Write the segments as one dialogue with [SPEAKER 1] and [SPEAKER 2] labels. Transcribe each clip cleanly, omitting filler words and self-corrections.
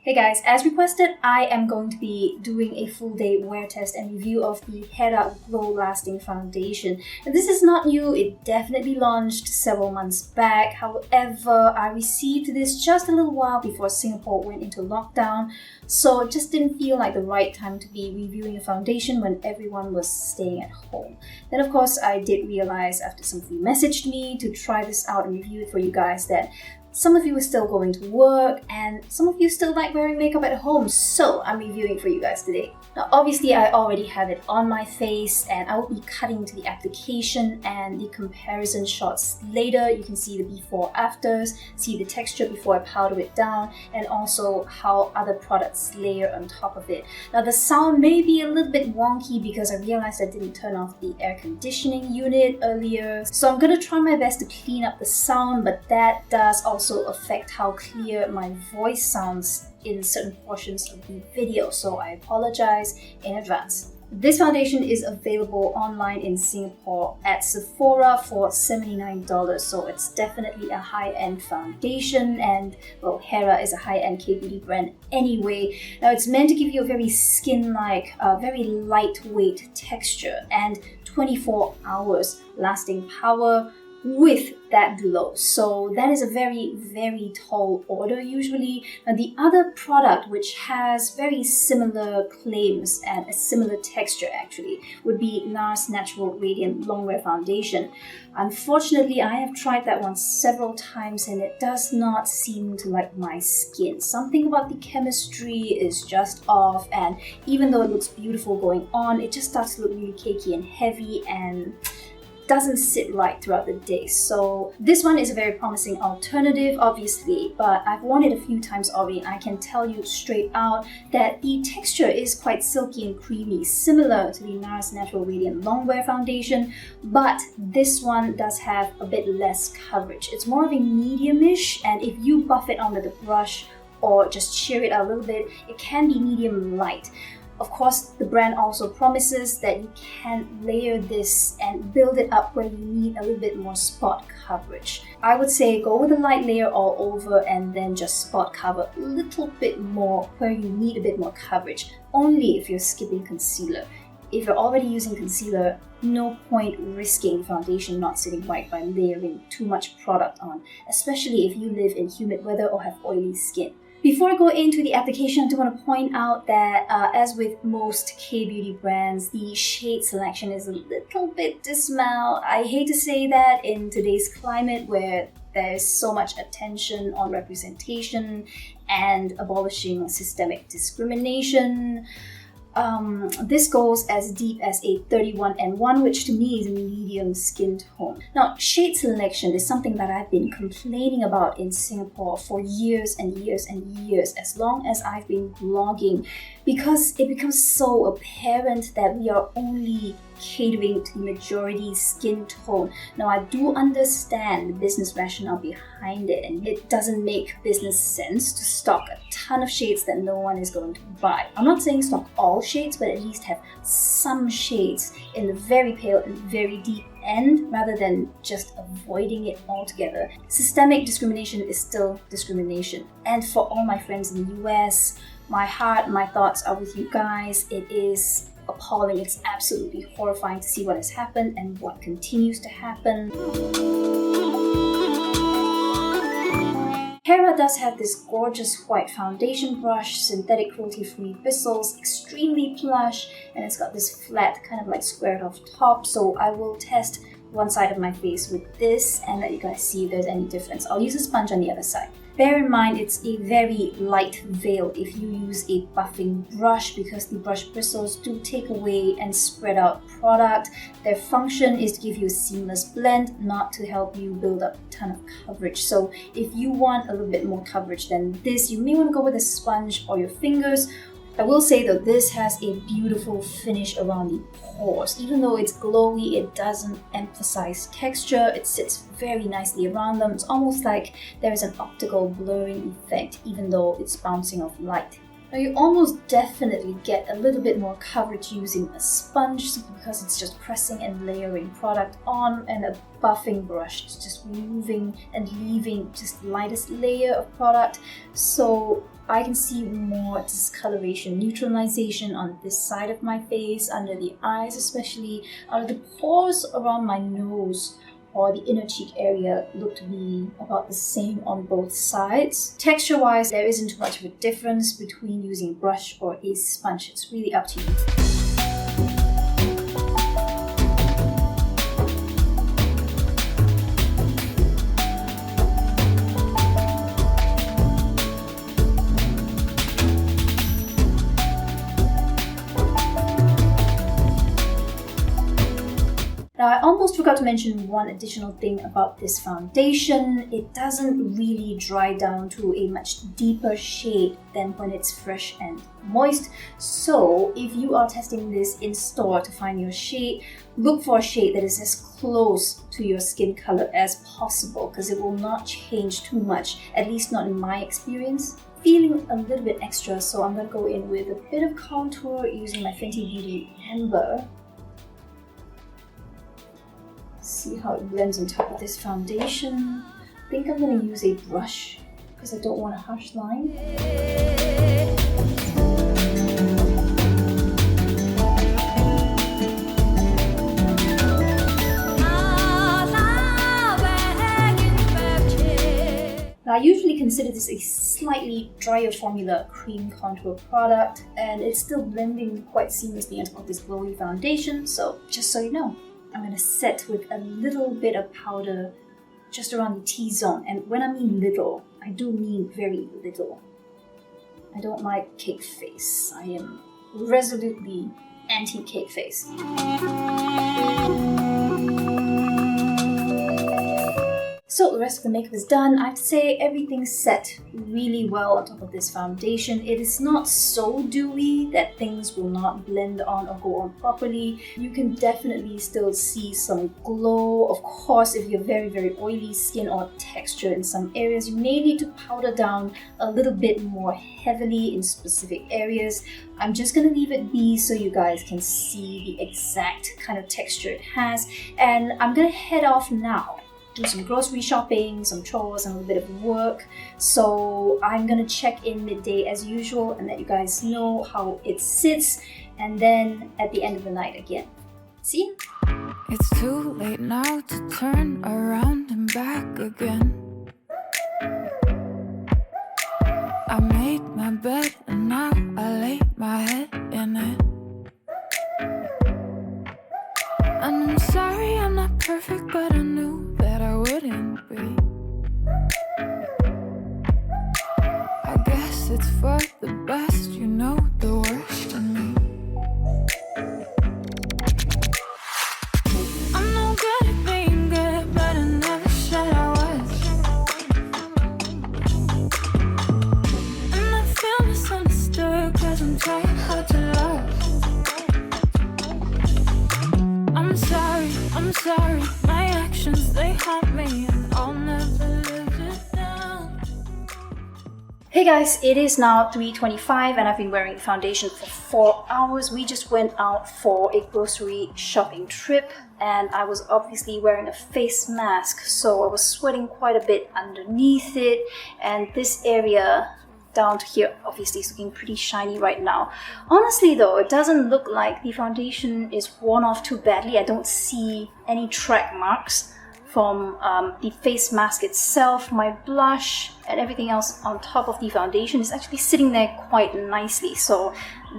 [SPEAKER 1] Hey guys, as requested, I am going to be doing a full day wear test and review of the HERA Glow Lasting Foundation. And this is not new, it definitely launched several months back. However, I received this just a little while before Singapore went into lockdown, so it just didn't feel like the right time to be reviewing a foundation when everyone was staying at home. Then of course, I did realize after some of you messaged me to try this out and review it for you guys that some of you are still going to work and some of you still like wearing makeup at home, so I'm reviewing for you guys today. Now obviously I already have it on my face and I will be cutting to the application and the comparison shots later. You can see the before afters, see the texture before I powder it down, and also how other products layer on top of it. Now the sound may be a little bit wonky because I realized I didn't turn off the air conditioning unit earlier, so I'm gonna try my best to clean up the sound, but that does also affect how clear my voice sounds in certain portions of the video, so I apologize in advance. This foundation is available online in Singapore at Sephora for $79, so it's definitely a high-end foundation, and well, HERA is a high-end Kbeauty brand anyway. Now it's meant to give you a very skin-like, very lightweight texture and 24 hours lasting power with that glow. So that is a very, very tall order usually. Now the other product which has very similar claims and a similar texture actually would be NARS Natural Radiant Longwear Foundation. Unfortunately, I have tried that one several times and it does not seem to like my skin. Something about the chemistry is just off, and even though it looks beautiful going on, it just starts to look really cakey and heavy and doesn't sit right throughout the day. So this one is a very promising alternative, obviously, but I've worn it a few times already and I can tell you straight out that the texture is quite silky and creamy, similar to the NARS Natural Radiant Longwear Foundation, but this one does have a bit less coverage. It's more of a medium-ish, and if you buff it under the brush or just shear it out a little bit, it can be medium light. Of course, the brand also promises that you can layer this and build it up where you need a little bit more spot coverage. I would say go with a light layer all over and then just spot cover a little bit more where you need a bit more coverage, only if you're skipping concealer. If you're already using concealer, no point risking foundation not sitting right by layering too much product on, especially if you live in humid weather or have oily skin. Before I go into the application, I do want to point out that as with most Kbeauty brands, the shade selection is a little bit dismal. I hate to say that in today's climate where there's so much attention on representation and abolishing systemic discrimination. This goes as deep as a 31N1, which to me is a medium skin tone. Now, shade selection is something that I've been complaining about in Singapore for years and years and years, as long as I've been blogging, because it becomes so apparent that we are only catering to the majority skin tone. Now, I do understand the business rationale behind it, and it doesn't make business sense to stock a ton of shades that no one is going to buy. I'm not saying stock all shades, but at least have some shades in the very pale and very deep end rather than just avoiding it altogether. Systemic discrimination is still discrimination. And for all my friends in the US, my heart, my thoughts are with you guys. It is appalling. It's absolutely horrifying to see what has happened and what continues to happen. HERA does have this gorgeous white foundation brush, synthetic cruelty-free bristles, extremely plush, and it's got this flat, kind of like squared off top. So I will test one side of my face with this and let you guys see if there's any difference. I'll use a sponge on the other side. Bear in mind it's a very light veil if you use a buffing brush, because the brush bristles do take away and spread out product. Their function is to give you a seamless blend, not to help you build up a ton of coverage. So if you want a little bit more coverage than this, you may want to go with a sponge or your fingers. I will say though, this has a beautiful finish around the pores. Even though it's glowy, it doesn't emphasize texture. It sits very nicely around them. It's almost like there is an optical blurring effect, even though it's bouncing off light. Now you almost definitely get a little bit more coverage using a sponge simply because it's just pressing and layering product on, and a buffing brush is just removing and leaving just the lightest layer of product. So I can see more discoloration, neutralization on this side of my face, under the eyes especially, under the pores around my nose or the inner cheek area look to be about the same on both sides. Texture-wise, there isn't too much of a difference between using a brush or a sponge. It's really up to you. Now, I almost forgot to mention one additional thing about this foundation. It doesn't really dry down to a much deeper shade than when it's fresh and moist. So if you are testing this in store to find your shade, look for a shade that is as close to your skin color as possible, because it will not change too much, at least not in my experience. Feeling a little bit extra, so I'm going to go in with a bit of contour using my Fenty Beauty Amber. See how it blends on top of this foundation. I think I'm going to use a brush because I don't want a harsh line. Now, I usually consider this a slightly drier formula cream contour product, and it's still blending quite seamlessly on top of this glowy foundation, so just so you know, I'm going to set with a little bit of powder just around the T-zone. And when I mean little, I do mean very little. I don't like cake face. I am resolutely anti-cake face. So the rest of the makeup is done. I have to say everything's set really well on top of this foundation. It is not so dewy that things will not blend on or go on properly. You can definitely still see some glow. Of course, if you have very, very oily skin or texture in some areas, you may need to powder down a little bit more heavily in specific areas. I'm just going to leave it be so you guys can see the exact kind of texture it has. And I'm going to head off now. Do some grocery shopping, some chores, and a little bit of work. So I'm gonna check in midday as usual and let you guys know how it sits, and then at the end of the night again. See?
[SPEAKER 2] It's too late now to turn around and back again. I made my bed and now I lay my head in it. And I'm sorry I'm not perfect, but I knew that I wouldn't be. I guess it's for the best, you know the worst in me. I'm no good at being good, but I never said I was. And I feel misunderstood, cause I'm trying hard to love. I'm sorry, my actions, they haunt me, and I'll never live it down.
[SPEAKER 1] Hey guys, it is now 3:25 and I've been wearing foundation for 4 hours. We just went out for a grocery shopping trip and I was obviously wearing a face mask, so I was sweating quite a bit underneath it, and this area down to here obviously is looking pretty shiny right now. Honestly though, it doesn't look like the foundation is worn off too badly. I don't see any track marks from the face mask itself. My blush and everything else on top of the foundation is actually sitting there quite nicely, so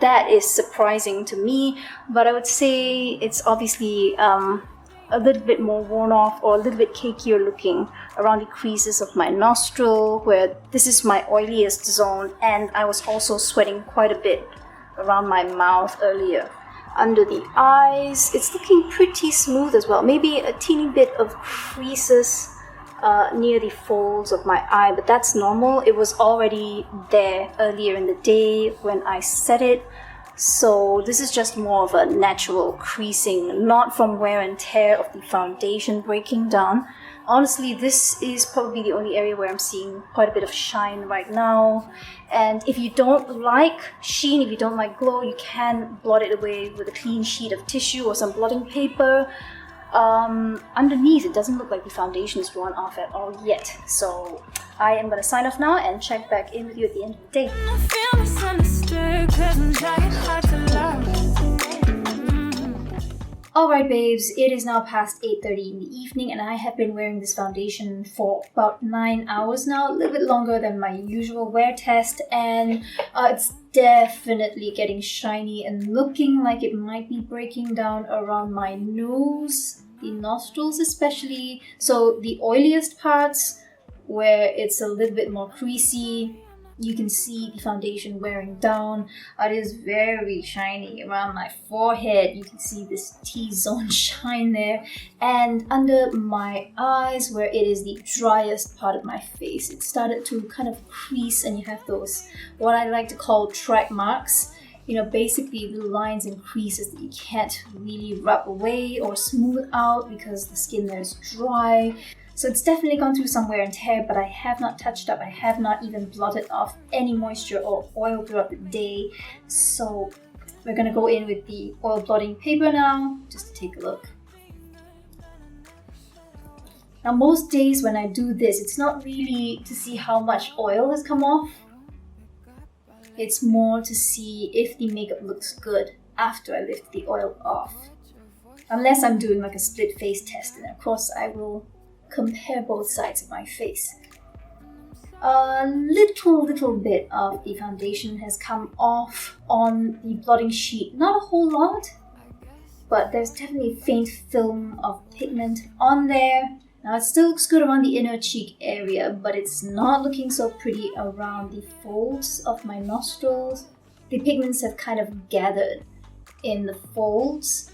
[SPEAKER 1] that is surprising to me. But I would say it's obviously a little bit more worn off or a little bit cakier looking around the creases of my nostril, where this is my oiliest zone, and I was also sweating quite a bit around my mouth earlier. Under the eyes, it's looking pretty smooth as well. Maybe a teeny bit of creases near the folds of my eye, but that's normal. It was already there earlier in the day when I set it. So this is just more of a natural creasing, not from wear and tear of the foundation breaking down. Honestly, this is probably the only area where I'm seeing quite a bit of shine right now. And if you don't like sheen, if you don't like glow, you can blot it away with a clean sheet of tissue or some blotting paper. Underneath, it doesn't look like the foundation is worn off at all yet. So I am going to sign off now and check back in with you at the end of the day.
[SPEAKER 2] I feel misunderstood 'cause I'm trying hard to love.
[SPEAKER 1] Alright babes, it is now past 8:30 in the evening and I have been wearing this foundation for about 9 hours now, a little bit longer than my usual wear test, and it's definitely getting shiny and looking like it might be breaking down around my nose, the nostrils especially. So the oiliest parts where it's a little bit more creasy, you can see the foundation wearing down. It is very shiny around my forehead. You can see this T-zone shine there. And under my eyes, where it is the driest part of my face, it started to kind of crease and you have those, what I like to call track marks. You know, basically the lines and creases that you can't really rub away or smooth out because the skin there is dry. So it's definitely gone through some wear and tear, but I have not touched up, I have not even blotted off any moisture or oil throughout the day. So we're gonna go in with the oil blotting paper now, just to take a look. Now most days when I do this, it's not really to see how much oil has come off. It's more to see if the makeup looks good after I lift the oil off. Unless I'm doing like a split face test, and of course I will compare both sides of my face. A little bit of the foundation has come off on the blotting sheet. Not a whole lot, but there's definitely a faint film of pigment on there. Now it still looks good around the inner cheek area, but it's not looking so pretty around the folds of my nostrils. The pigments have kind of gathered in the folds.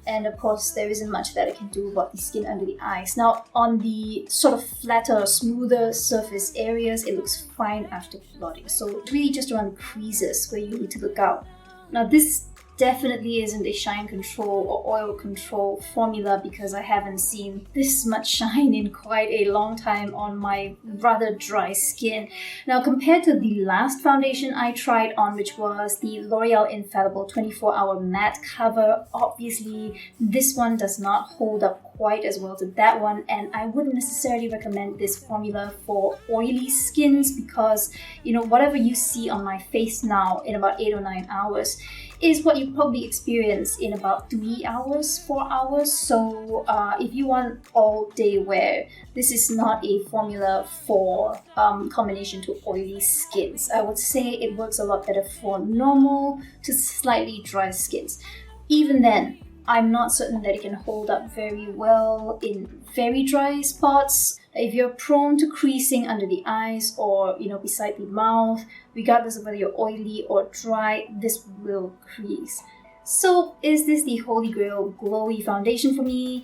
[SPEAKER 1] And of course, there isn't much that I can do about the skin under the eyes. Now, on the sort of flatter, smoother surface areas, it looks fine after blotting. So it's really just around the creases where you need to look out. Now, this definitely isn't a shine control or oil control formula because I haven't seen this much shine in quite a long time on my rather dry skin. Now, compared to the last foundation I tried on, which was the L'Oreal Infallible 24-Hour Matte Cover, obviously this one does not hold up quite as well to that one, and I wouldn't necessarily recommend this formula for oily skins because, you know, whatever you see on my face now in about 8 or 9 hours is what you probably experience in about 3 hours, 4 hours. So if you want all day wear, this is not a formula for combination to oily skins. I would say it works a lot better for normal to slightly dry skins. Even then, I'm not certain that it can hold up very well in very dry spots. If you're prone to creasing under the eyes or, you know, beside the mouth, regardless of whether you're oily or dry, this will crease. So is this the holy grail glowy foundation for me?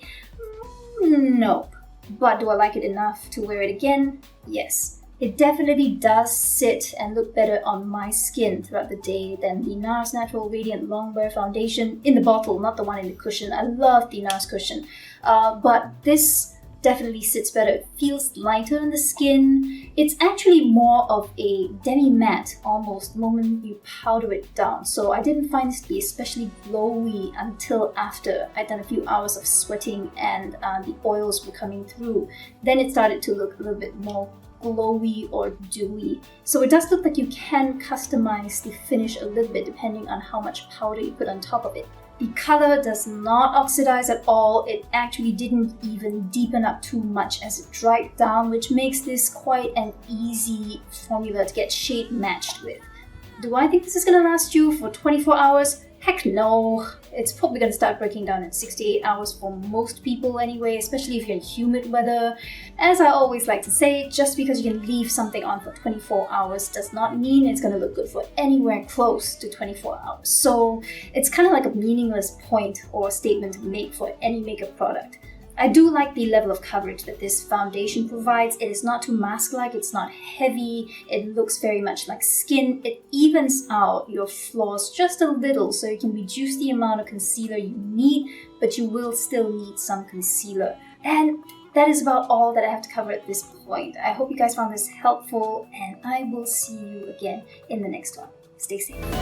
[SPEAKER 1] Nope. But do I like it enough to wear it again? Yes. It definitely does sit and look better on my skin throughout the day than the NARS Natural Radiant Longwear Foundation in the bottle, not the one in the cushion. I love the NARS cushion. But this definitely sits better. It feels lighter on the skin. It's actually more of a demi-matte almost the moment you powder it down. So I didn't find this to be especially glowy until after I'd done a few hours of sweating and the oils were coming through. Then it started to look a little bit more glowy or dewy. So it does look like you can customize the finish a little bit depending on how much powder you put on top of it. The color does not oxidize at all. It actually didn't even deepen up too much as it dried down, which makes this quite an easy formula to get shade matched with. Do I think this is going to last you for 24 hours? Heck no. It's probably going to start breaking down in 6 to 8 hours for most people anyway, especially if you're in humid weather. As I always like to say, just because you can leave something on for 24 hours does not mean it's going to look good for anywhere close to 24 hours. So it's kind of like a meaningless point or statement to make for any makeup product. I do like the level of coverage that this foundation provides. It is not too mask-like, it's not heavy, it looks very much like skin. It evens out your flaws just a little so you can reduce the amount of concealer you need, but you will still need some concealer. And that is about all that I have to cover at this point. I hope you guys found this helpful, and I will see you again in the next one. Stay safe.